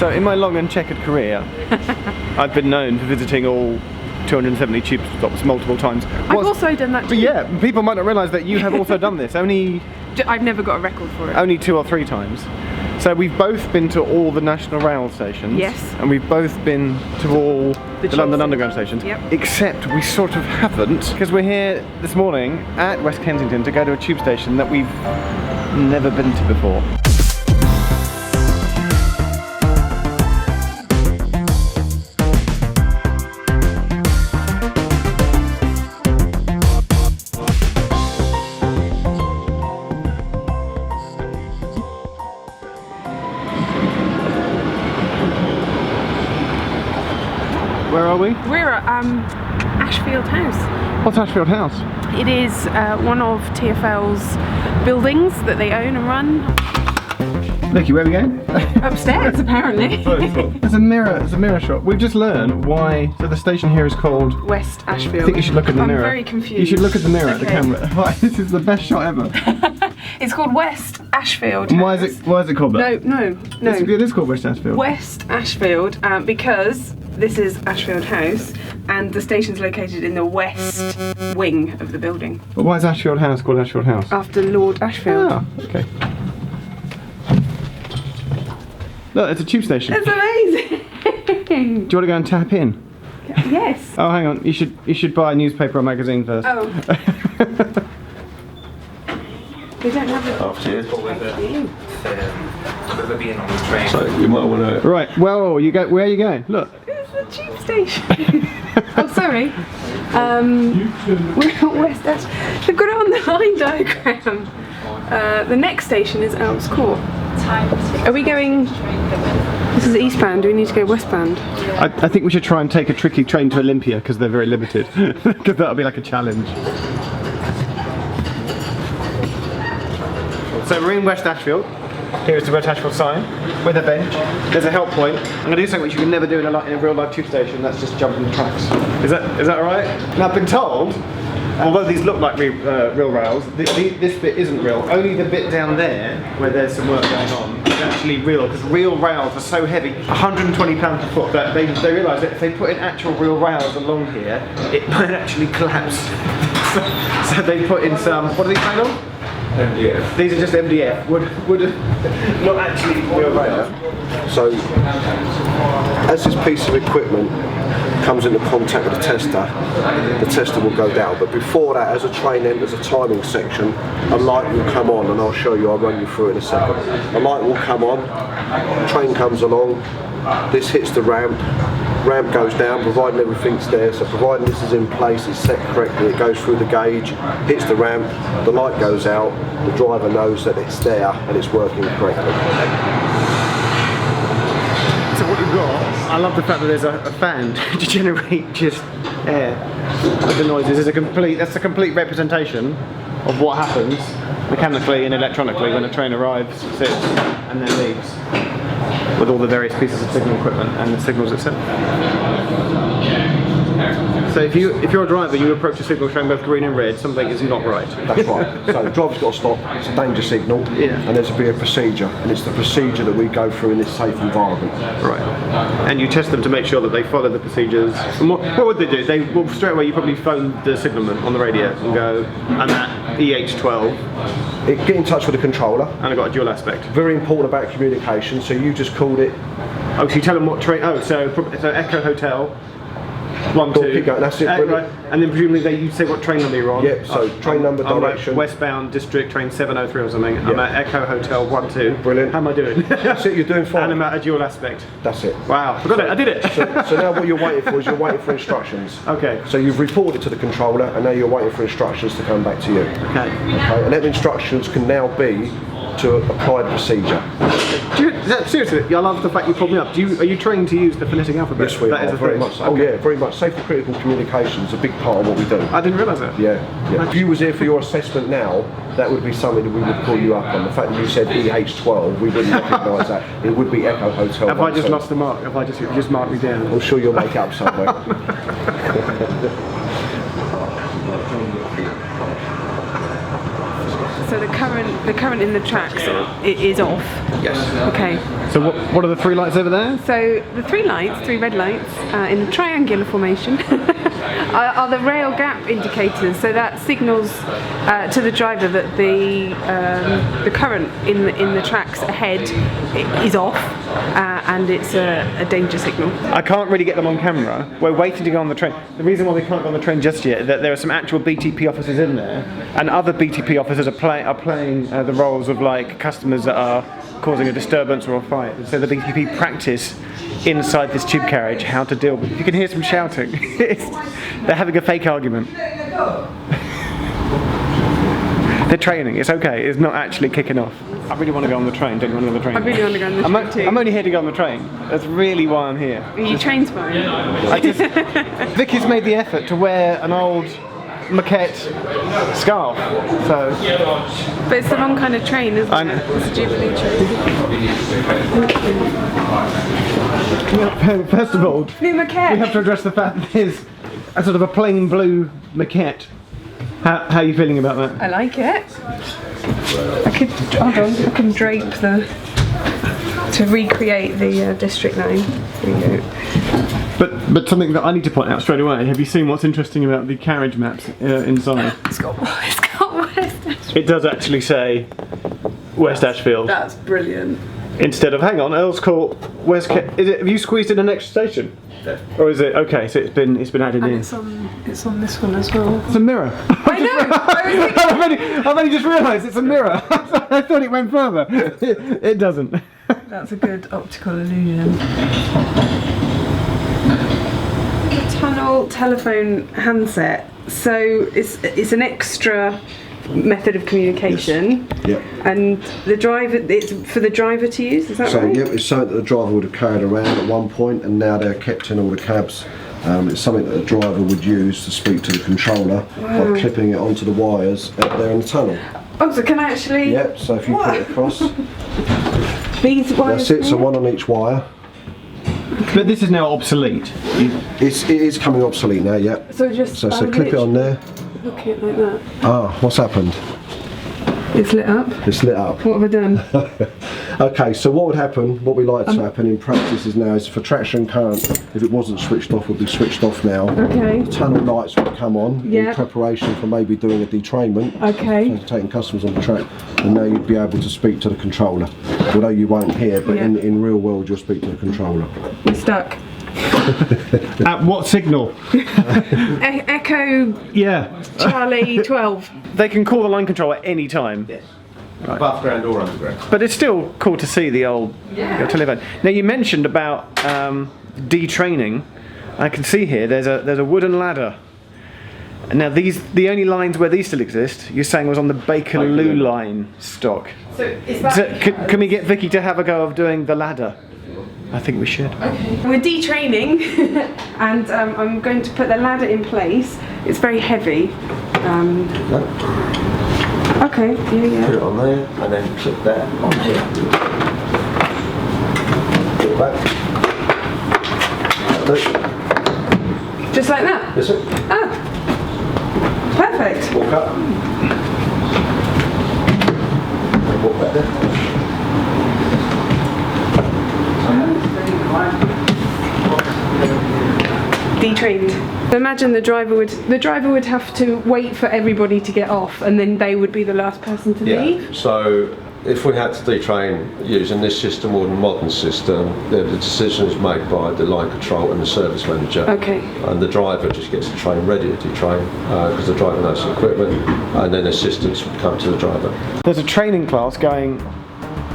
So in my long and checkered career, I've been known for visiting all 270 tube stops multiple times. I've also done that too. But yeah, people might not realise that you have also done this. I've never got a record for it. Only 2 or 3 times. So we've both been to all the National Rail stations. Yes. And we've both been to all the London Underground stations. Yep. Except we sort of haven't, because we're here this morning at West Kensington to go to a tube station that we've never been to before. Where are we? We're at Ashfield House. What's Ashfield House? It is one of TfL's buildings that they own and run. Nicky, where are we going? Upstairs, apparently. There's a mirror shot. We've just learned why. So the station here is called West Ashfield. I think you should look at the mirror. I'm very confused. You should look at the mirror at the camera. Right, this is the best shot ever. It's called West Ashfield. And why is it called that? No. It is called West Ashfield. West Ashfield, because this is Ashfield House and the station's located in the west wing of the building. But why is Ashfield House called Ashfield House? After Lord Ashfield. Ah, okay. Look, it's a tube station. That's amazing! Do you want to go and tap in? Yes. Oh, hang on. You should buy a newspaper or magazine first. Oh. They don't have it. Oh, cheers. So you might want to. Right. Well, you go. Where are you going? Look. It's the tube station. Oh, sorry. We're at West Ashfield. They've got it on the line diagram. The next station is Alps Court. Are we going? This is eastbound. Do we need to go westbound? I think we should try and take a tricky train to Olympia because they're very limited. Because that'll be like a challenge. So we're in West Ashfield. Here's the West Ashfield sign with a bench. There's a help point. I'm going to do something which you can never do in a real life tube station. That's just jump on the tracks. Is that alright? Now I've been told, although these look like real rails, this bit isn't real. Only the bit down there where there's some work going on is actually real, because real rails are so heavy, 120 pounds per foot, that they realise that if they put in actual real rails along here, it might actually collapse. So they put in some, what are these made of? MDF. These are just MDF, would not actually real rail. So, as this piece of equipment comes into contact with the tester will go down. But before that, as a train enters a timing section, a light will come on, and I'll show you, I'll run you through it in a second. A light will come on, train comes along, this hits the ramp goes down, providing everything's there. So providing this is in place, it's set correctly, it goes through the gauge, hits the ramp, the light goes out, the driver knows that it's there and it's working correctly. So what you've got, I love the fact that there's a fan to generate just air with the noises. That's a complete representation of what happens mechanically and electronically when a train arrives, sits and then leaves, with all the various pieces of signal equipment and the signals itself. So if you're a driver, you approach a signal showing both green and red, something is not right. That's right. So the driver's got to stop, it's a danger signal, and there's to be a procedure, and it's the procedure that we go through in this safe environment. Right. And you test them to make sure that they follow the procedures. And what would they do? Well, straight away you probably phone the signalman on the radio and go, I'm at EH12. Get in touch with the controller. And I've got a dual aspect. Very important about communication, so you just called it. Oh, so you tell them what train, so Echo Hotel, 1, 2. That's it, right. And then presumably you say what train number you're on. Yep, so train number, direction. Westbound District Train 703 or something. Yep. I'm at Echo Hotel 1, 2. Brilliant. How am I doing? That's it, you're doing fine. And I'm at a dual aspect. That's it. Wow, I got it, I did it. So now what you're waiting for is you're waiting for instructions. Okay. So you've reported to the controller and now you're waiting for instructions to come back to you. Okay. And them instructions can now be to apply the procedure. Seriously, I love the fact you pulled me up. Are you trained to use the phonetic alphabet? Yes, we are, very much so. Oh yeah, very much. Safety critical communication is a big part of what we do. I didn't realise that. Yeah. If you was here for your assessment now, that would be something that we would call you up on. The fact that you said EH12, we wouldn't recognise that. It would be Echo Hotel. Have I just lost the mark? Have I just marked me down? I'm sure you'll make up somewhere. So the current in the tracks is off. Yes. Okay. So what are the 3 lights over there? So the 3 red lights in triangular formation are the rail gap indicators. So that signals to the driver that the current in the tracks ahead is off, and it's a danger signal. I can't really get them on camera. We're waiting to go on the train. The reason why we can't go on the train just yet is that there are some actual BTP officers in there, and other BTP officers are playing the roles of like customers that are causing a disturbance or a fight. So the BTP practice inside this tube carriage how to deal with it. You can hear some shouting. They're having a fake argument. They're training. It's okay. It's not actually kicking off. I really want to go on the train. Don't you want to go on the train? I really want to go on the train too. I'm only here to go on the train. That's really why I'm here. Are you train spying? Vicky's made the effort to wear an old maquette scarf, so. But it's the wrong kind of train, isn't it? It's a Jubilee train. First of all, New maquette. we have to address the fact that there's a sort of a plain blue maquette. How are you feeling about that? I like it. I can drape to recreate the district line. There you go. But something that I need to point out straight away. Have you seen what's interesting about the carriage maps inside? It's got West Ashfield. It does actually say West Ashfield That's brilliant. instead of hang on Earl's Court West. Have you squeezed in an extra station? Yeah. Or is it okay? So it's been added And in. it's on this one as well. It's a mirror. I know. I've only just realised it's a mirror. I thought it went further. It doesn't. That's a good optical illusion. Tunnel telephone handset. So it's an extra method of communication. Yep. And it's for the driver to use. Is that So right? yeah, it's something that the driver would have carried around at one point, and now they're kept in all the cabs. It's something that the driver would use to speak to the controller by clipping it onto the wires out there in the tunnel. Oh, so can I actually? Yep. So if you put it across, These wires. that's it. So one on each wire. But this is now obsolete. It is coming obsolete now. Yep. So just. So clip it on there. Look at it like that. Ah, what's happened? It's lit up. It's lit up. What have I done? Okay, so what would happen, what we like to happen in practice is now, is for traction current, if it wasn't switched off, would be switched off now. Okay. The tunnel lights would come on in Yeah. preparation for maybe doing a detrainment. Okay. So taking customers on the track, and now you'd be able to speak to the controller. Although you won't hear, but Yeah. in real world you'll speak to the controller. We're stuck. At what signal? Echo Yeah. Charlie 12. They can call the line control at any time. Yes. Above ground or underground. But it's still cool to see the old telephone. Now you mentioned about detraining. I can see here there's a wooden ladder. Now the only lines where these still exist, you're saying was on the Bakerloo line stock. So is that? So can we get Vicky to have a go of doing the ladder? I think we should. We're detraining, and I'm going to put the ladder in place. It's very heavy. Okay, yeah. Put it on there and then clip that on here. Put it back. Just like that? That's it. Ah, perfect. Walk up. Walk back there. Detrained. So imagine the driver would have to wait for everybody to get off, and then they would be the last person to leave. So if we had to detrain using this system or the modern system, the decision is made by the line control and the service manager. Okay. And the driver just gets the train ready to detrain because the driver knows the equipment, and then assistance would come to the driver. There's a training class going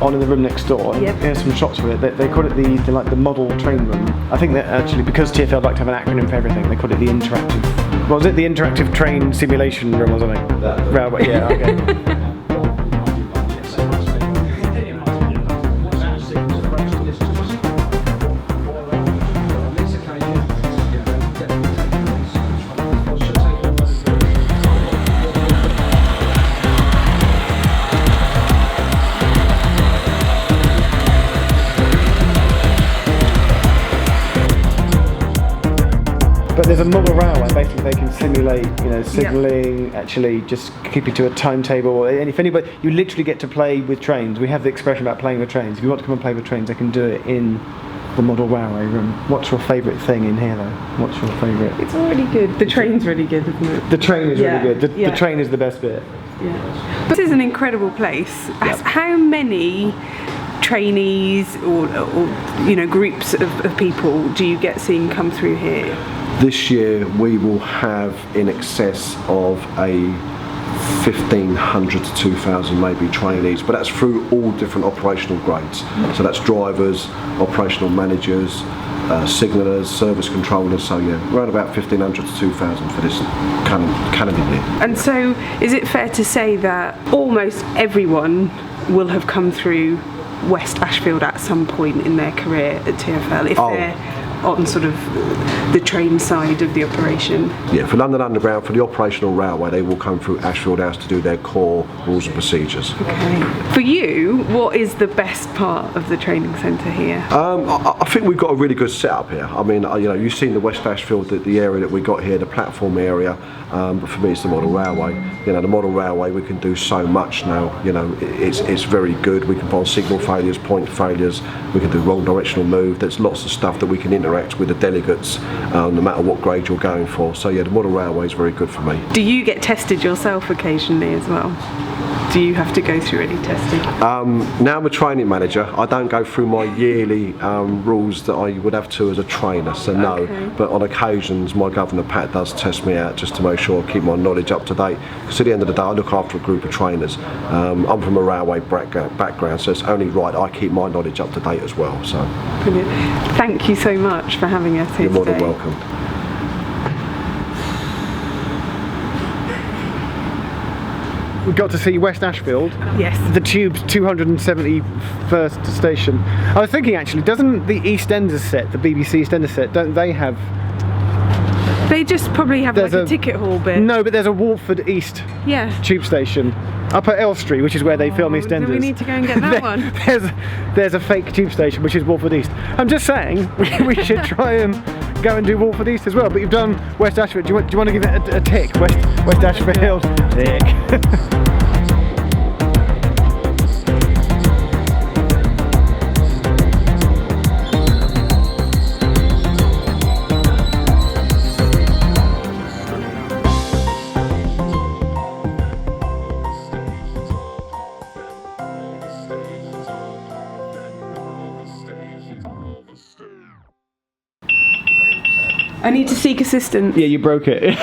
on in the room next door. Yep. Here's some shots of it. They call it the model train room. I think that actually, because TfL like to have an acronym for everything, they call it the interactive. What was it? The interactive train simulation room or something? Railway. Yeah. Okay. But there's a model railway, basically they can simulate, signalling, actually just keep you to a timetable. And if anybody, you literally get to play with trains. We have the expression about playing with trains. If you want to come and play with trains, they can do it in the model railway room. What's your favourite thing in here though? What's your favourite? It's all really good. The train's really good, isn't it? The train is really good. The train is the best bit. Yeah. This is an incredible place. Yep. How many trainees or groups of people do you get seeing come through here? This year we will have in excess of a 1,500 to 2,000 maybe trainees, but that's through all different operational grades. So that's drivers, operational managers, signallers, service controllers, so yeah, around about 1,500 to 2,000 for this calendar year. And so is it fair to say that almost everyone will have come through West Ashfield at some point in their career at TfL, if they're on sort of the train side of the operation? Yeah, for London Underground, for the operational railway, they will come through Ashfield House to do their core rules and procedures. Okay. For you, what is the best part of the training centre here? I think we've got a really good setup here. I mean, you've seen the West Ashfield, the area that we got here, the platform area, but for me it's the model railway. The model railway, we can do so much now. It's very good. We can find signal failures, point failures, we can do wrong directional move. There's lots of stuff that we can interact with the delegates, no matter what grade you're going for. So yeah, the model railway is very good for me. Do you get tested yourself occasionally as well? Do you have to go through any testing? Now I'm a training manager. I don't go through my yearly rules that I would have to as a trainer, so no. Okay. But on occasions, my governor Pat does test me out just to make sure I keep my knowledge up to date. Because at the end of the day, I look after a group of trainers. I'm from a railway background, so it's only right I keep my knowledge up to date as well. So. Brilliant. Thank you so much for having us here You're more today. than welcome. We got to see West Ashfield. Yes. The Tube's 271st station. I was thinking actually, doesn't the EastEnders set, the BBC EastEnders set, don't they have... They just probably have like a ticket hall bit. No, but there's a Walford East tube station up at Elstree, which is where they film EastEnders. Do we need to go and get that one? There's a fake tube station, which is Walford East. I'm just saying, we should try and go and do Walford East as well. But you've done West Ashfield. Do you want to give it a tick? West Ashfield. Tick. I need to seek assistance. Yeah, you broke it.